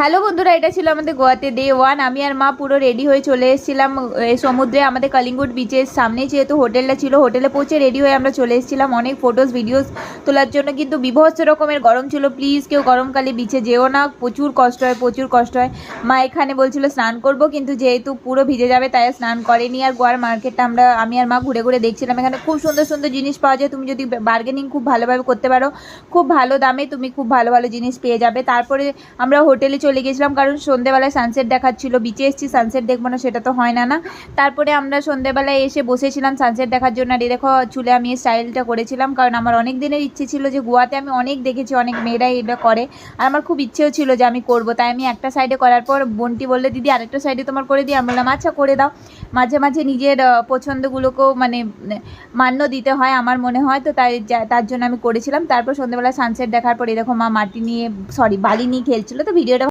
Hello বন্ধুরা, এটা ছিল আমাদের গোয়াতে ডে 1। আমি আর মা পুরো রেডি হয়ে চলে এসেছিলাম সমুদ্রে। আমাদের কালিঙ্গুড বিচের সামনেই যেহেতু হোটেলটা ছিল, হোটেলে পৌঁছে রেডি হয়ে আমরা চলে এসেছিলাম অনেক ফটোস ভিডিওস তোলার জন্য। কিন্তু বিভৎস রকমের গরম ছিল। প্লিজ কেউ গরমকালে বিচে যেও না, প্রচুর কষ্ট হয়, প্রচুর কষ্ট হয়। মা এখানে বলছিল স্নান করব, কিন্তু যেহেতু পুরো ভিজে যাবে তাই স্নান করেনি। আর গোয়ার মার্কেটটা আমি আর মা ঘুরে ঘুরে দেখছিলাম। এখানে খুব সুন্দর সুন্দর জিনিস পাওয়া যায়, তুমি যদি বার্গেনিং খুব ভালোভাবে করতে পারো, খুব ভালো দামে তুমি খুব ভালো ভালো জিনিস পেয়ে যাবে। তারপরে আমরা হোটেলে চলে গেছিলাম, কারণ সন্ধ্যেবেলায় সানসেট দেখাচ্ছিল। বিচে এসেছি, সানসেট দেখবো না সেটা তো হয় না না। তারপরে আমরা সন্ধ্যেবেলায় এসে বসেছিলাম সানসেট দেখার জন্য। আর দেখো চুলে আমি এই স্টাইলটা করেছিলাম, কারণ আমার অনেক দিনের ইচ্ছে ছিল যে গোয়াতে আমি অনেক দেখেছি অনেক মেয়েরাই এটা করে, আর আমার খুব ইচ্ছেও ছিল যে আমি করব। তাই আমি একটা সাইডে করার পর বোনটি বললে, দিদি আরেকটা সাইডে তোমার করে দিই। আমি বললাম আচ্ছা করে দাও। মাঝে মাঝে নিজের পছন্দগুলোকেও মান্য দিতে হয় আমার মনে হয়, তো তার জন্য আমি করেছিলাম। তারপর সন্ধ্যেবেলা সানসেট দেখার পর দেখো মা মাটি নিয়ে বালি নিয়ে খেলছিল। তো ভিডিওটা